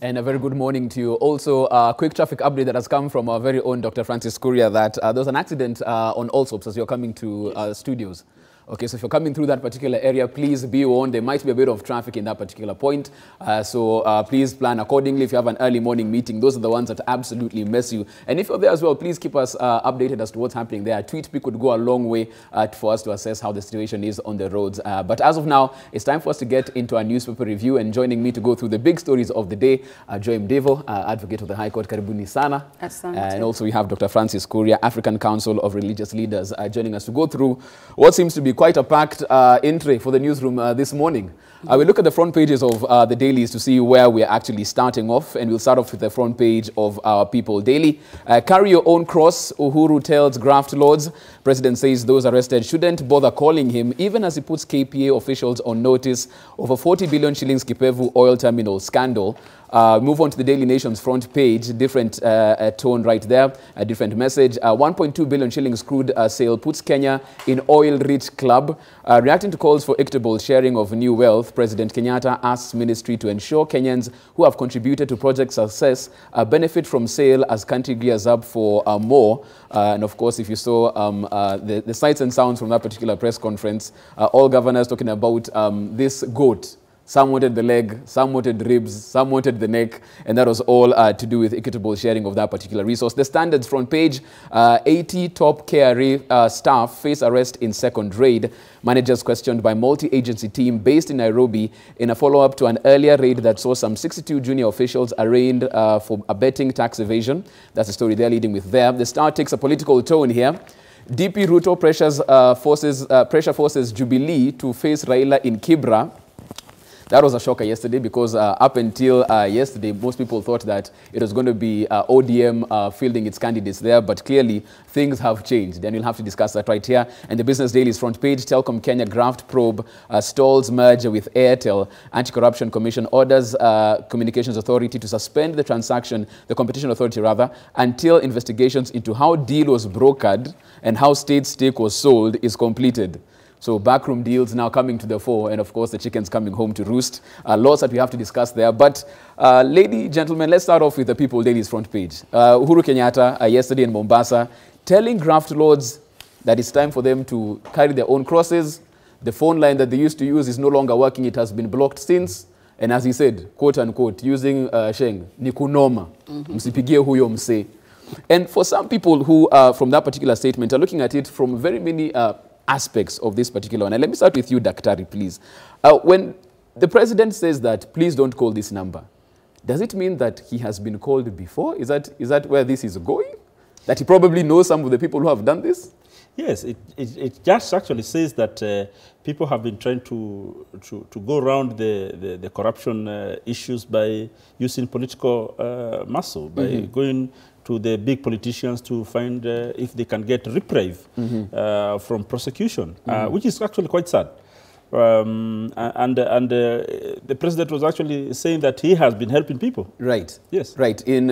And a very good morning to you. Also, a quick traffic update that has come from our very own Dr. Francis Kuria that there was an accident on Allsops as you're coming to studios. Okay, so if you're coming through that particular area, please be warned. There might be a bit of traffic in that particular point. So please plan accordingly. If you have an early morning meeting, those are the ones that absolutely mess you. And if you're there as well, please keep us updated as to what's happening there. A tweet could go a long way for us to assess how the situation is on the roads. But as of now, it's time for us to get into our newspaper review. And joining me to go through the big stories of the day, Joy Mdevo, Advocate of the High Court, Karibuni Sana. And also we have Dr. Francis Kuria, African Council of Religious Leaders, joining us to go through what seems to be quite a packed entry for the newsroom this morning. We look at the front pages of the dailies to see where we're actually starting off, and we'll start off with the front page of our People Daily. Carry your own cross, Uhuru tells Graft lords. President says those arrested shouldn't bother calling him, even as he puts KPA officials on notice of a 40 billion shillings Kipevu oil terminal scandal. Move on to the Daily Nation's front page, different tone right there, a different message. 1.2 billion shillings crude sale puts Kenya in oil-rich club. Reacting to calls for equitable sharing of new wealth, President Kenyatta asks ministry to ensure Kenyans who have contributed to project success benefit from sale as country gears up for more. And of course, if you saw the sights and sounds from that particular press conference, all governors talking about this goat. Some wanted the leg, some wanted ribs, some wanted the neck, and that was all to do with equitable sharing of that particular resource. The Standard's front page, 80 top KRA staff face arrest in second raid. Managers questioned by multi-agency team based in Nairobi in a follow-up to an earlier raid that saw some 62 junior officials arraigned for abetting tax evasion. That's the story they're leading with there. The Star takes a political tone here. DP Ruto pressure forces Jubilee to face Raila in Kibra. That was a shocker yesterday because up until yesterday, most people thought that it was going to be ODM fielding its candidates there, but clearly things have changed. And we'll have to discuss that right here. And the Business Daily's front page, Telkom Kenya Graft probe stalls merger with Airtel. Anti-Corruption Commission orders Communications Authority to suspend the transaction, the Competition Authority rather, until investigations into how deal was brokered and how state stake was sold is completed. So backroom deals now coming to the fore, and of course the chickens coming home to roost. Lots that we have to discuss there. But ladies and gentlemen, let's start off with the People Daily's front page. Uhuru Kenyatta yesterday in Mombasa telling graft lords that it's time for them to carry their own crosses. The phone line that they used to use is no longer working. It has been blocked since. And as he said, quote unquote, using Sheng, ni kunoma, msipigie huyo mse. And for some people who, from that particular statement, are looking at it from very many aspects of this particular one. And let me start with you, Daktari, please. When the president says that, please don't call this number, does it mean that he has been called before? Is that where this is going? That he probably knows some of the people who have done this? Yes, it just actually says that people have been trying to go around the corruption issues by using political muscle, by going to the big politicians to find if they can get reprieve from prosecution, which is actually quite sad. The president was actually saying that he has been helping people. Right. Yes. Right. In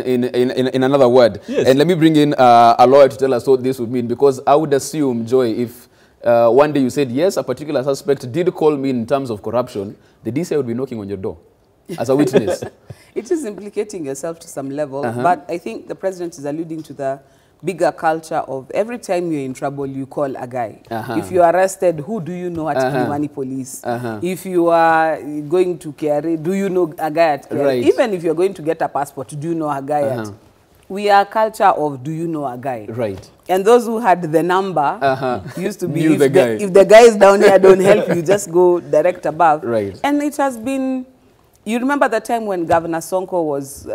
another word. Yes. And let me bring in a lawyer to tell us what this would mean, because I would assume, Joy, if one day you said, yes, a particular suspect did call me in terms of corruption, the DCI would be knocking on your door as a witness. It is implicating yourself to some level, but I think the president is alluding to the bigger culture of every time you're in trouble, you call a guy. If you're arrested, who do you know at Kilimani Police? If you are going to KRA, do you know a guy at KRA? Right. Even if you're going to get a passport, do you know a guy at? We are a culture of do you know a guy? Right. And those who had the number used to be, if the guy is down here, don't help you, just go direct above. Right. And it has been... You remember the time when Governor Sonko was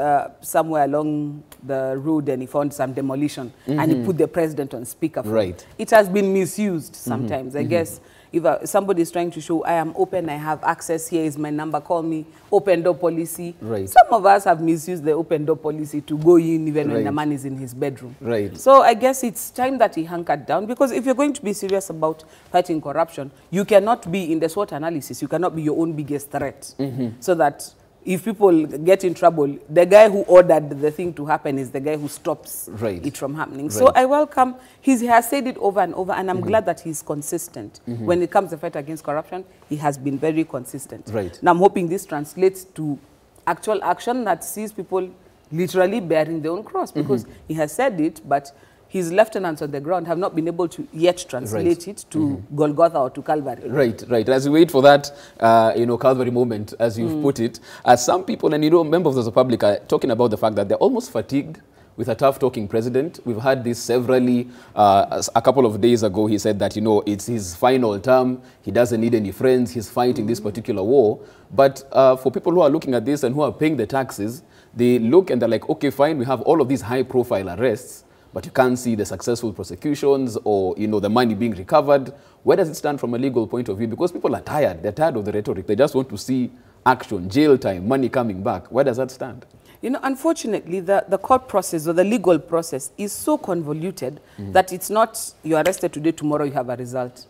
somewhere along the road and he found some demolition and he put the president on speakerphone. Right. It has been misused sometimes. I guess if somebody is trying to show, I am open, I have access, here is my number, call me, open door policy. Right. Some of us have misused the open door policy to go in even when the man is in his bedroom. Right. So I guess it's time that he hunkered down, because if you're going to be serious about fighting corruption, you cannot be in the SWOT analysis, you cannot be your own biggest threat. So that if people get in trouble, the guy who ordered the thing to happen is the guy who stops it from happening. Right. So I welcome, he has said it over and over, and I'm glad that he's consistent. When it comes to the fight against corruption, he has been very consistent. Right. And I'm hoping this translates to actual action that sees people literally bearing their own cross, because he has said it, but his lieutenants on the ground have not been able to yet translate it to Golgotha or to Calvary. Right, right. As we wait for that, Calvary moment, as you've put it, some people, and members of the public are talking about the fact that they're almost fatigued with a tough-talking president. We've had this severally. A couple of days ago, he said that, it's his final term. He doesn't need any friends. He's fighting this particular war. But for people who are looking at this and who are paying the taxes, they look and they're like, okay, fine, we have all of these high-profile arrests, but you can't see the successful prosecutions or, the money being recovered. Where does it stand from a legal point of view? Because people are tired. They're tired of the rhetoric. They just want to see action, jail time, money coming back. Where does that stand? Unfortunately, the court process or the legal process is so convoluted that it's not you're arrested today, tomorrow you have a result.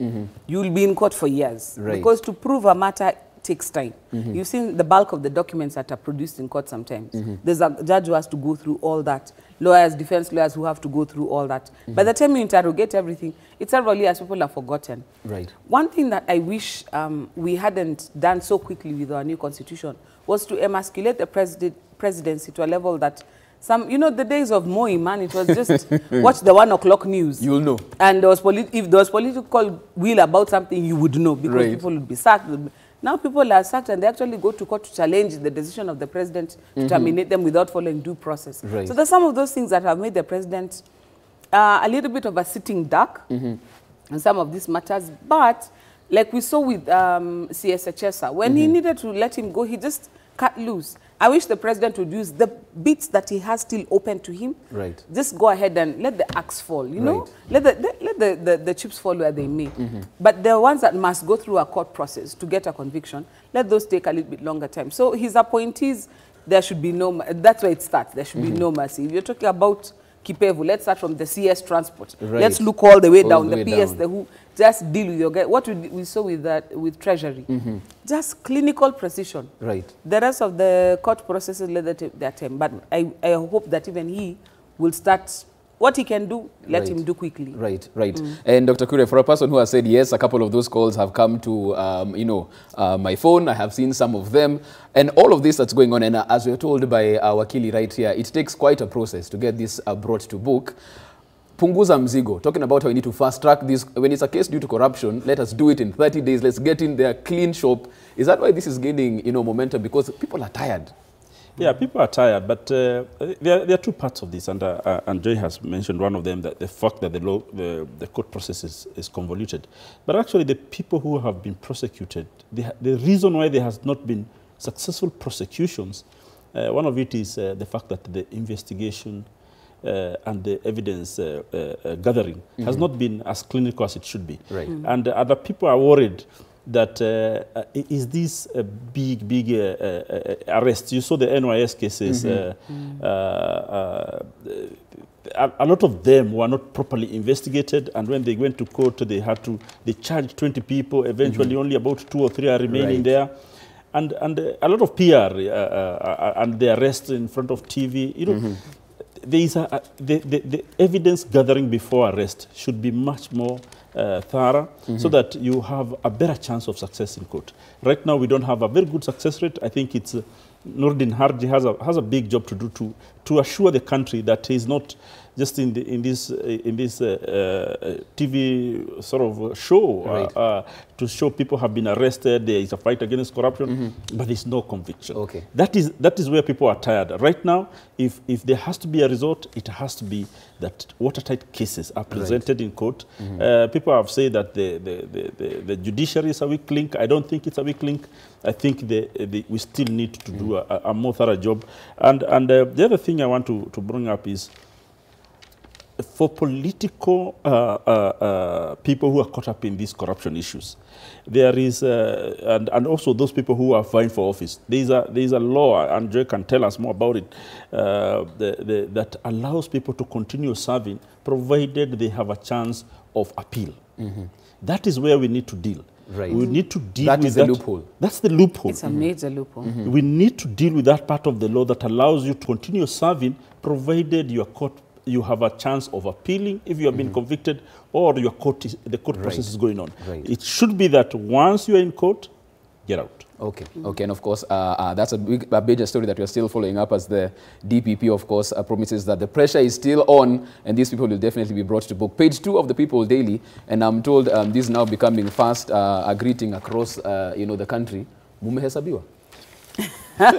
You'll be in court for years. Right. Because to prove a matter takes time. You've seen the bulk of the documents that are produced in court sometimes. There's a judge who has to go through all that. Lawyers, defense lawyers who have to go through all that. By the time you interrogate everything, it's several years people have forgotten. Right. One thing that I wish we hadn't done so quickly with our new constitution was to emasculate the presidency to a level that the days of Moi, man, it was just watch the 1 o'clock news. You'll know. And if there was political will about something, you would know, because people would be sacked. Now people are sacked and they actually go to court to challenge the decision of the president to terminate them without following due process. Right. So there's some of those things that have made the president a little bit of a sitting duck in some of these matters. But like we saw with CS Chesa, when he needed to let him go, he just cut loose. I wish the president would use the bits that he has still open to him. Right. Just go ahead and let the axe fall, know? Right. Let the chips fall where they may. But the ones that must go through a court process to get a conviction, let those take a little bit longer time. So his appointees, there should be no, that's where it starts. There should be no mercy. If you're talking about Kipevu, let's start from the CS transport. Right. Let's look all the way down, the PS, down. the who, just deal with your guy. What we saw with that, with Treasury, just clinical precision. Right. The rest of the court processes let that take their time. But I hope that even he will start what he can do, let him do quickly. Right, right. And Dr. Kure, for a person who has said yes, a couple of those calls have come to, my phone. I have seen some of them. And all of this that's going on, and as we're told by our Wakili right here, it takes quite a process to get this brought to book. Punguza mzigo, talking about how we need to fast track this. When it's a case due to corruption, let us do it in 30 days. Let's get in there, clean shop. Is that why this is gaining, momentum? Because people are tired. Yeah, people are tired, but there are two parts of this, and Joy has mentioned one of them, that the fact that the court process is convoluted. But actually, the people who have been prosecuted, the reason why there has not been successful prosecutions, one of it is the fact that the investigation and the evidence gathering has not been as clinical as it should be. Right. And other people are worried that is this a big arrest. You saw the NYS cases. A lot of them were not properly investigated, and when they went to court, they charged 20 people. Eventually, only about 2 or 3 are remaining there. And a lot of PR and the arrest in front of TV. There is the evidence gathering before arrest should be much more thorough, so that you have a better chance of success in court. Right now, we don't have a very good success rate. I think it's Nordin Harji has a big job to do to assure the country that he's not just in this TV sort of show to show people have been arrested. There is a fight against corruption, but there's no conviction. Okay. That is where people are tired right now. If there has to be a result, it has to be that watertight cases are presented in court. People have said that the judiciary is a weak link. I don't think it's a weak link. I think we still need to do a more thorough job. And the other thing I want to bring up is, for political people who are caught up in these corruption issues, there is, and also those people who are vying for office, there is a law, and Joy can tell us more about it, that allows people to continue serving, provided they have a chance of appeal. That is where we need to deal. Right. We need to deal that with is the loophole. That's the loophole. It's a major loophole. We need to deal with that part of the law that allows you to continue serving, provided you have a chance of appealing if you have been convicted, or the court process is going on. Right. It should be that once you are in court, get out. Okay, okay, and of course, that's a major story that we're still following up, as the DPP, of course, promises that the pressure is still on, and these people will definitely be brought to book. Page 2 of the People Daily, and I'm told this is now becoming fast a greeting across, the country. Mumehesabiwa. What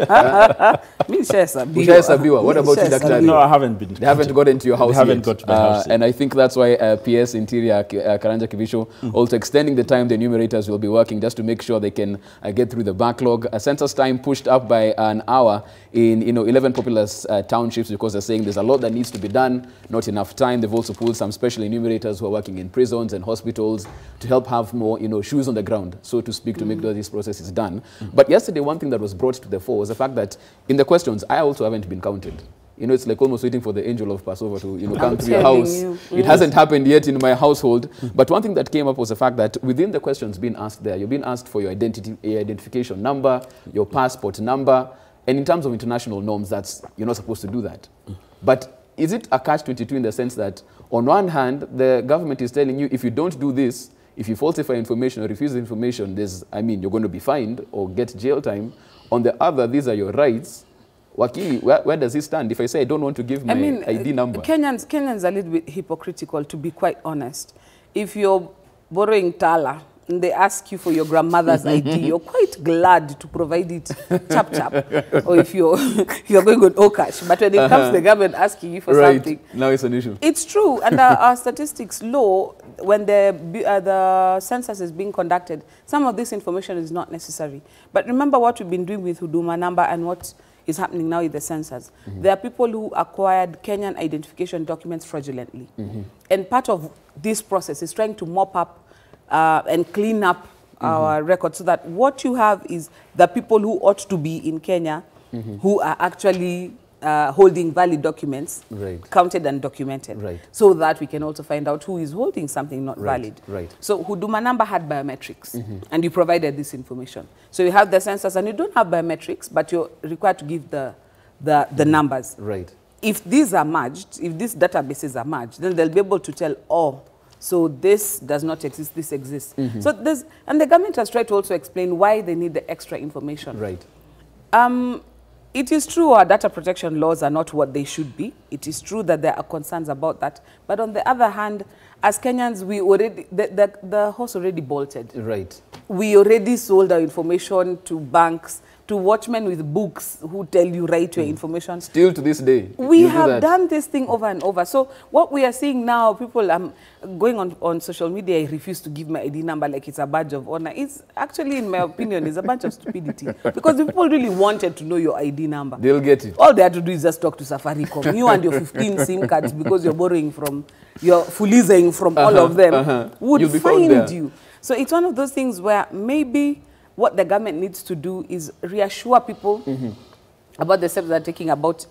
about you, Dr. No, I haven't been. They haven't got into your house. They haven't got to my house. And I think that's why PS Interior Karanja Kivisho also extending the time the enumerators will be working just to make sure they can get through the backlog. Census time pushed up by an hour in 11 populous townships, because they're saying there's a lot that needs to be done, not enough time. They've also pulled some special enumerators who are working in prisons and hospitals to help have more shoes on the ground, so to speak, to make sure this process is done. But yesterday, one thing that was brought to the fore was the fact that in the questions, I also haven't been counted. It's like almost waiting for the angel of Passover to come to your house. It hasn't happened yet in my household. But one thing that came up was the fact that within the questions being asked there, you're being asked for your identification number, your passport number, and in terms of international norms, you're not supposed to do that. But is it a catch-22 in the sense that, on one hand, the government is telling you, if you don't do this, if you falsify information or refuse the information, you're going to be fined or get jail time. On the other, these are your rights. Wakili, where does it stand? If I say I don't want to give my ID number. Kenyans are a little bit hypocritical, to be quite honest. If you're borrowing Tala and they ask you for your grandmother's ID, you're quite glad to provide it chap. Or if you're going on Okash. But when it comes to the government asking you for something, now it's an issue. It's true. And our statistics law, when the census is being conducted, some of this information is not necessary. But remember what we've been doing with Huduma number and what is happening now with the census. There are people who acquired Kenyan identification documents fraudulently. And part of this process is trying to mop up and clean up our records, so that what you have is the people who ought to be in Kenya who are actually holding valid documents, counted and documented, so that we can also find out who is holding something not valid. So Huduma number had biometrics, and you provided this information. So you have the census and you don't have biometrics, but you're required to give the numbers. If these are merged, if these databases are merged, then they'll be able to tell, so this does not exist, this exists. So and the government has tried to also explain why they need the extra information. It is true our data protection laws are not what they should be. It is true that there are concerns about that. But on the other hand, as Kenyans, we already, the horse already bolted. We already sold our information to banks, to watchmen with books who tell you write your information. Still to this day. We have done this thing over and over. So what we are seeing now, people going on social media, I refuse to give my ID number like it's a badge of honor. It's actually, in my opinion, is a bunch of stupidity. Because if people really wanted to know your ID number, they'll get it. All they have to do is just talk to Safaricom. You and your 15 SIM cards, because you're borrowing from, you're fulizing from all of them, would find you. So it's one of those things where maybe what the government needs to do is reassure people about the steps they're taking about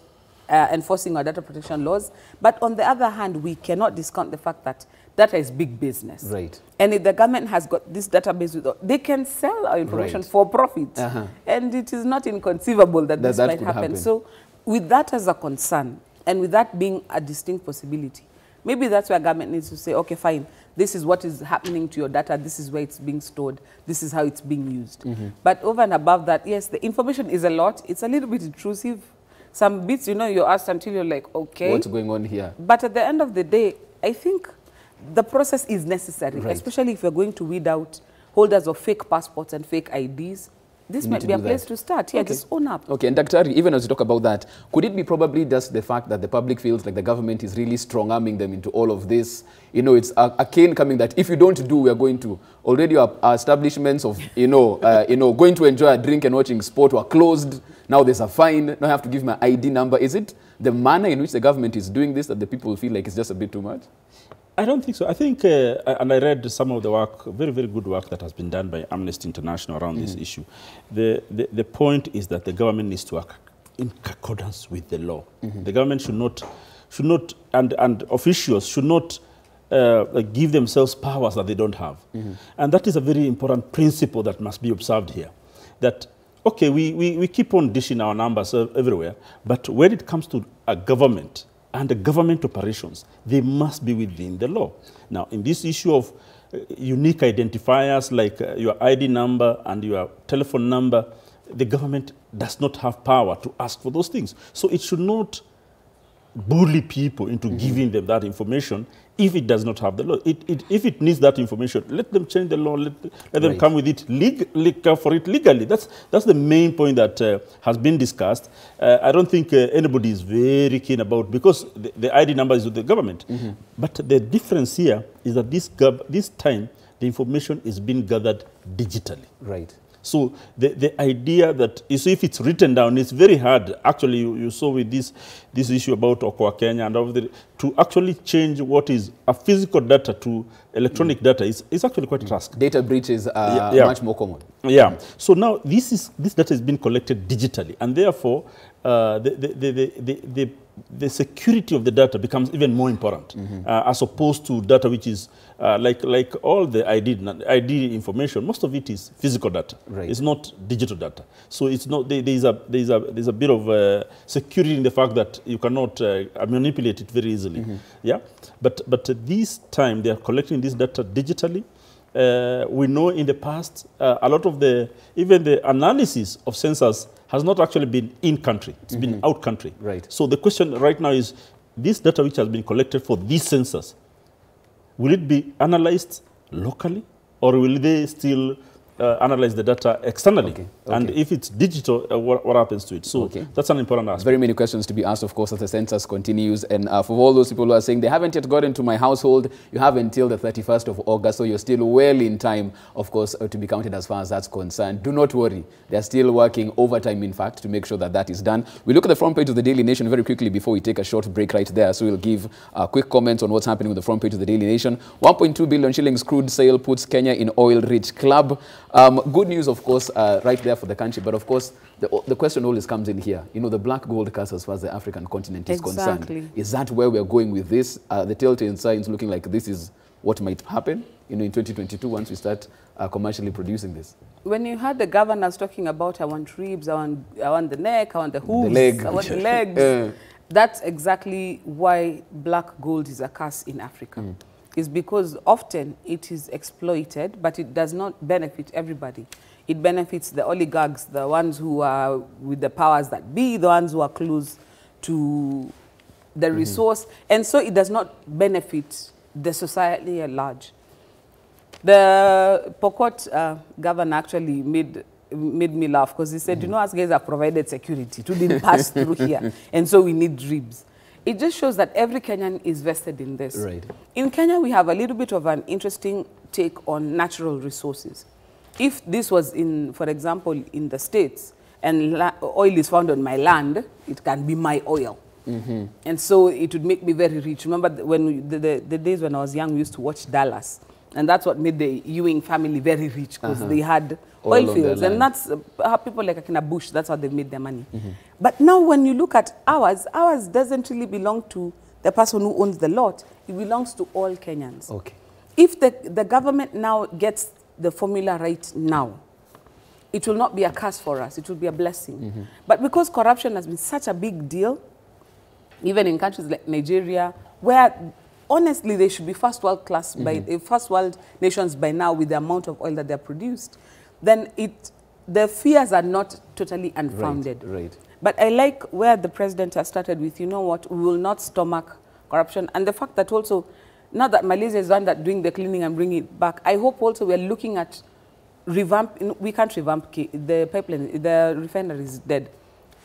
enforcing our data protection laws. But on the other hand, we cannot discount the fact that data is big business. And if the government has got this database, they can sell our information for profit. And it is not inconceivable that this might happen. So with that as a concern, and with that being a distinct possibility, maybe that's where government needs to say, okay, fine, this is what is happening to your data, this is where it's being stored, this is how it's being used. But over and above that, yes, the information is a lot. It's a little bit intrusive. Some bits, you're asked until you're like, okay. What's going on here? But at the end of the day, I think the process is necessary, especially if you're going to weed out holders of fake passports and fake IDs. This might be a place to start. Just own up. Okay, and Dr. Ari, even as you talk about that, could it be probably just the fact that the public feels like the government is really strong-arming them into all of this? It's a cane coming that if you don't do, we are going to. Already our establishments of, going to enjoy a drink and watching sport were closed. Now there's a fine. Now I have to give my ID number. Is it the manner in which the government is doing this that the people feel like it's just a bit too much? I don't think so. I think, and I read some of the work, very, very good work that has been done by Amnesty International around this issue. The point is that the government needs to act in accordance with the law. The government should not, and officials should not give themselves powers that they don't have. And that is a very important principle that must be observed here. That, okay, we keep on dishing our numbers everywhere, but when it comes to a government, and the government operations, they must be within the law. Now, in this issue of unique identifiers like your ID number and your telephone number, the government does not have power to ask for those things. So it should not bully people into giving them that information if it does not have the law. If it needs that information, let them change the law, let them come with it for it legally. That's the main point that has been discussed. I don't think anybody is very keen about, because the ID number is with the government. But the difference here is that this time, the information is being gathered digitally. Right. So the idea that, you see, if it's written down, it's very hard. Actually, you saw with this issue about Okoa Kenya and all to actually change what is a physical data to electronic data is actually quite a task. Data breaches are much more common. Yeah. So now this data is being collected digitally, and therefore the security of the data becomes even more important, as opposed to data which is like all the ID information. Most of it is physical data. Right. It's not digital data. So it's not there's a bit of security in the fact that you cannot manipulate it very easily. Yeah. But this time they are collecting this data digitally. We know in the past a lot of even the analysis of census has not actually been in country. It's been out country. Right. So the question right now is, this data which has been collected for this census, will it be analyzed locally, or will they still analyze the data externally? Okay. And if it's digital, what happens to it? So that's an important aspect. Very many questions to be asked, of course, as the census continues. And for all those people who are saying they haven't yet got into my household, you have until the 31st of August, so you're still well in time, of course, to be counted as far as that's concerned. Do not worry. They're still working overtime, in fact, to make sure that that is done. We look at the front page of the Daily Nation very quickly before we take a short break right there. So we'll give quick comments on what's happening with the front page of the Daily Nation. 1.2 billion shillings crude sale puts Kenya in oil-rich club. Good news, of course, right there for the country. But, of course, the question always comes in here. You know, the black gold curse as far as the African continent is concerned. Is that where we're going with this? The telltale signs looking like this is what might happen, you know, in 2022 once we start commercially producing this. When you heard the governors talking about, I want ribs, I want the neck, I want the hooves, I want the legs, that's exactly why black gold is a curse in Africa. Is because often it is exploited, but it does not benefit everybody. It benefits the oligarchs, the ones who are with the powers that be, the ones who are close to the resource, and so it does not benefit the society at large. The Pokot governor actually made me laugh, because he said, you know, us guys have provided security, to didn't pass through here, and so we need ribs. It just shows that every Kenyan is vested in this. Right. In Kenya, we have a little bit of an interesting take on natural resources. If this was in, for example, in the States, and oil is found on my land, it can be my oil. And so it would make me very rich. Remember when the days when I was young, we used to watch Dallas. And that's what made the Ewing family very rich, because they had oil fields. And that's how people like Akina Bush, that's how they made their money. But now when you look at ours doesn't really belong to the person who owns the lot. It belongs to all Kenyans. Okay. If the government now gets the formula right now, it will not be a curse for us. It will be a blessing. But because corruption has been such a big deal, even in countries like Nigeria, where honestly, they should be first world class first world nations by now with the amount of oil that they're produced. Then the fears are not totally unfounded. Right. But I like where the president has started with, you know what, we will not stomach corruption. And the fact that also, now that Malaysia is one that doing the cleaning and bringing it back, I hope also we're looking at we can't revamp the pipeline, the refinery is dead.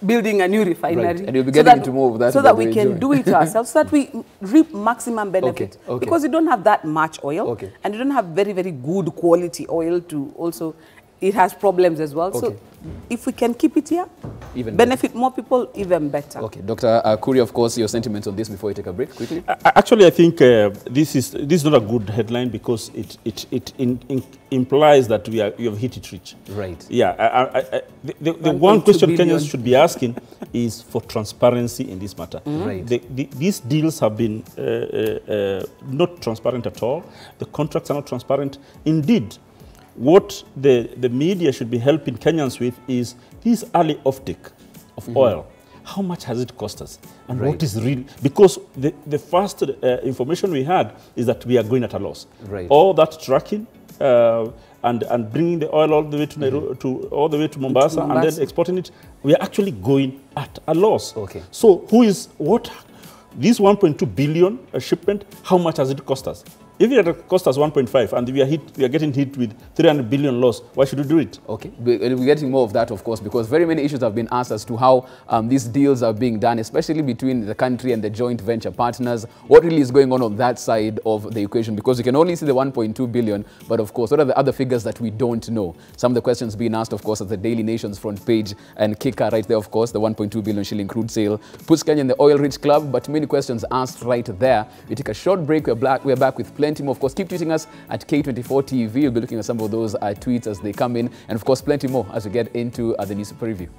Building a new refinery. Right. And you'll be getting into more of that. So that we can do it ourselves, so that we reap maximum benefit. Okay. Because you don't have that much oil, and you don't have very, very good quality oil to also, it has problems as well. So if we can keep it here, even benefit more people, even better. Okay, Dr. Kuri, of course, your sentiments on this before we take a break, quickly. Actually, I think this is not a good headline, because it implies that you have hit it rich. Right. Yeah. The one question Kenyans should be asking is for transparency in this matter. Right. These deals have been not transparent at all. The contracts are not transparent. Indeed, what the media should be helping Kenyans with is this early offtake of oil how much has it cost us? And what is real? Because the first information we had is that we are going at a loss. Right. All that trucking and bringing the oil all the way to, all the way to Mombasa, and then exporting it, we are actually going at a loss. Okay. So this 1.2 billion shipment, how much has it cost us? If it had cost us 1.5 and we are getting hit with 300 billion loss, why should we do it? Okay, we're getting more of that, of course, because very many issues have been asked as to how these deals are being done, especially between the country and the joint venture partners. What really is going on that side of the equation? Because you can only see the 1.2 billion, but of course, what are the other figures that we don't know? Some of the questions being asked, of course, at the Daily Nation's front page, and Kicker right there, of course, the 1.2 billion shilling crude sale puts Kenya in the oil-rich club, but many questions asked right there. We take a short break. We're back with plenty more. Of course, keep tweeting us at K24 TV. We'll be looking at some of those tweets as they come in, and of course, plenty more as we get into the news preview.